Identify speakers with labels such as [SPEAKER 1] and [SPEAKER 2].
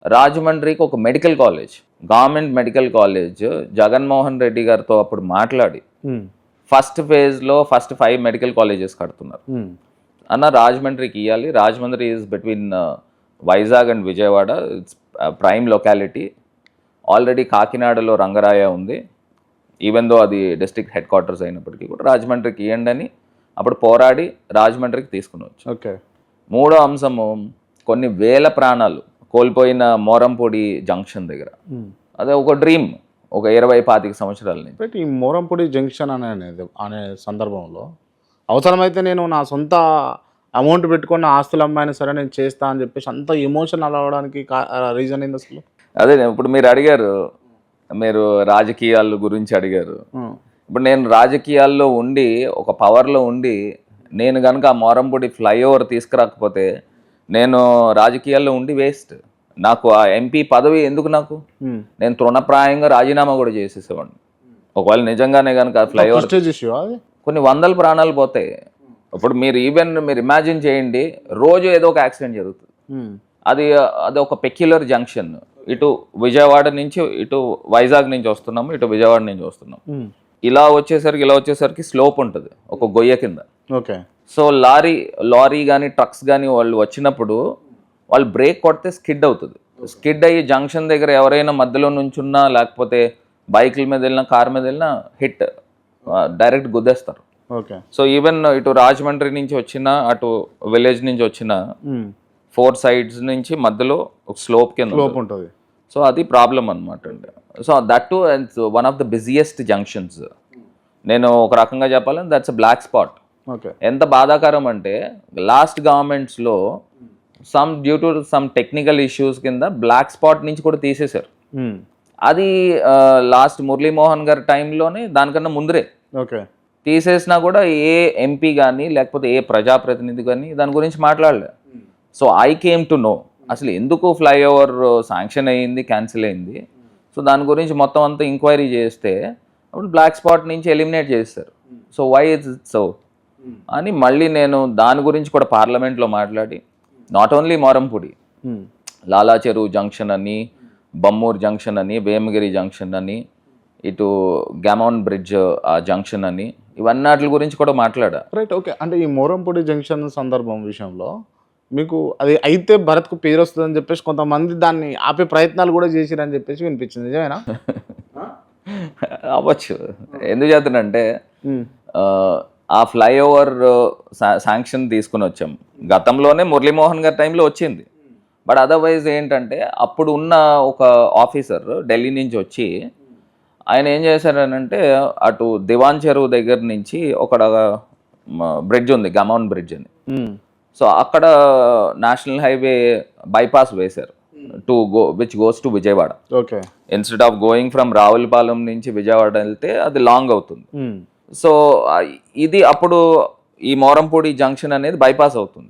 [SPEAKER 1] రాజమండ్రికి ఒక medical college, government medical college Jaganmohan Reddy గారితో అప్పుడు మాట్లాడి ఫస్ట్ ఫేజ్లో ఫస్ట్ 5 మెడికల్ కాలేజెస్ కడుతున్నారు అన్న. రాజమండ్రికి ఇవ్వాలి. Rajahmundry is between Vizag and Vijayawada. It's prime locality. Already కాకినాడలో రంగరాయ ఉంది. ఈవెన్ దో అది డిస్ట్రిక్ట్ హెడ్ క్వార్టర్స్ అయినప్పటికీ కూడా రాజమండ్రికి ఇవ్వండి అని అప్పుడు పోరాడి రాజమండ్రికి తీసుకుని వచ్చి.
[SPEAKER 2] ఓకే.
[SPEAKER 1] మూడో అంశము, కొన్ని వేల ప్రాణాలు కోల్పోయిన మోరంపూడి జంక్షన్ దగ్గర. అదే ఒక డ్రీమ్, ఒక 20-25 సంవత్సరాల నుంచి.
[SPEAKER 2] ఈ మోరంపూడి జంక్షన్ అనే సందర్భంలో అవసరమైతే నేను నా సొంత అమౌంట్ పెట్టుకున్న ఆస్తులు అమ్మాయినా సరే నేను చేస్తా అని చెప్పేసి అంత ఎమోషనల్ అవ్వడానికి రీజన్ ఏంది అసలు?
[SPEAKER 1] అదే ఇప్పుడు మీరు అడిగారు, మీరు రాజకీయాల గురించి అడిగారు. ఇప్పుడు నేను రాజకీయాల్లో ఉండి ఒక పవర్లో ఉండి నేను కనుక ఆ మోరంపూడి ఫ్లైఓవర్ తీసుకురాకపోతే నేను రాజకీయాల్లో ఉండి వేస్ట్. నాకు ఆ ఎంపీ పదవి ఎందుకు? నాకు నేను తృణప్రాయంగా రాజీనామా కూడా చేసేసేవాడిని. ఒకవేళ నిజంగానే కనుక ఫ్లైఓవర్ కొన్ని వందల ప్రాణాలు పోతాయి. ఇప్పుడు మీరు మీరు ఇమాజిన్ చేయండి, రోజు ఏదో ఒక యాక్సిడెంట్ జరుగుతుంది. అది ఒక పెక్యులర్ జంక్షన్. ఇటు విజయవాడ నుంచి ఇటు వైజాగ్ నుంచి వస్తున్నాము, ఇటు విజయవాడ నుంచి వస్తున్నాము. ఇలా వచ్చేసరికి స్లోప్ ఉంటుంది, ఒక గొయ్య కింద.
[SPEAKER 2] ఓకే.
[SPEAKER 1] సో లారీ కానీ ట్రక్స్ కానీ వాళ్ళు వచ్చినప్పుడు వాళ్ళు బ్రేక్ కొడితే స్కిడ్ అవుతుంది. స్కిడ్ అయ్యి జంక్షన్ దగ్గర ఎవరైనా మధ్యలో నుంచున్నా, లేకపోతే బైకుల మీద వెళ్ళినా, కార్ మీద వెళ్ళినా హిట్ డైరెక్ట్ గుద్దేస్తారు.
[SPEAKER 2] ఓకే.
[SPEAKER 1] సో ఈవెన్ ఇటు రాజమండ్రి నుంచి వచ్చిన, అటు విలేజ్ నుంచి వచ్చిన 4 sides నుంచి మధ్యలో ఒక స్లోప్ కింద
[SPEAKER 2] ఉంటుంది.
[SPEAKER 1] సో అది ప్రాబ్లం అనమాట అండి. So that to one of the busiest junctions. నేను ఒక రకంగా చెప్పాలని దట్స్ బ్లాక్ స్పాట్.
[SPEAKER 2] ఓకే. ఎంత
[SPEAKER 1] బాధాకరం అంటే లాస్ట్ గవర్నమెంట్స్లో due to some technical issues కింద బ్లాక్ స్పాట్ నుంచి కూడా తీసేశారు. అది లాస్ట్ మురళీమోహన్ గారి టైంలోనే, దానికన్నా ముందరే
[SPEAKER 2] ఓకే
[SPEAKER 1] తీసేసినా కూడా ఏ ఎంపీ కానీ లేకపోతే ఏ ప్రజాప్రతినిధి కానీ దాని గురించి మాట్లాడలేదు. So I came to know అసలు ఎందుకు ఫ్లైఓవర్ శాంక్షన్ అయ్యింది, క్యాన్సిల్ అయింది. సో దాని గురించి మొత్తం అంతా ఎంక్వైరీ చేస్తే అప్పుడు బ్లాక్ స్పాట్ నుంచి ఎలిమినేట్ చేస్తారు. సో వై ఇట్స్ సో అని మళ్ళీ నేను దాని గురించి కూడా పార్లమెంట్లో మాట్లాడి, నాట్ ఓన్లీ మోరంపూడి, లాలా చెరువు జంక్షన్ అని, బమ్మూర్ జంక్షన్ అని, వేమగిరి జంక్షన్ అని, ఇటు గమాన్ బ్రిడ్జ్ ఆ జంక్షన్ అని, ఇవన్నీ గురించి కూడా మాట్లాడా.
[SPEAKER 2] రైట్. ఓకే. అంటే ఈ మోరంపూడి జంక్షన్ సందర్భం విషయంలో మీకు అది అయితే భరత్కు పేరు వస్తుందని చెప్పేసి కొంతమంది దాన్ని ఆపే ప్రయత్నాలు కూడా చేసిరని చెప్పేసి వినిపించింది, నిజమేనా?
[SPEAKER 1] అవ్వచ్చు. ఎందుకు చేస్తానంటే ఆ ఫ్లైఓవర్ శాంక్షన్ తీసుకుని వచ్చాం. గతంలోనే మురళీమోహన్ గారి టైంలో వచ్చింది. బట్ అదర్వైజ్ ఏంటంటే అప్పుడు ఉన్న ఒక ఆఫీసర్ ఢిల్లీ నుంచి వచ్చి ఆయన ఏం చేశారనంటే, అటు దివాన్ చెరువు దగ్గర నుంచి ఒక బ్రిడ్జ్ ఉంది, గమాన్ బ్రిడ్జ్ అని. సో అక్కడ నేషనల్ హైవే బైపాస్ వేశారు which goes to Vijayawada.
[SPEAKER 2] Okay.
[SPEAKER 1] Instead of going from Ravulapalem నుంచి విజయవాడ వెళ్తే అది లాంగ్ అవుతుంది. సో ఇది అప్పుడు ఈ మోరంపూడి జంక్షన్ అనేది బైపాస్ అవుతుంది.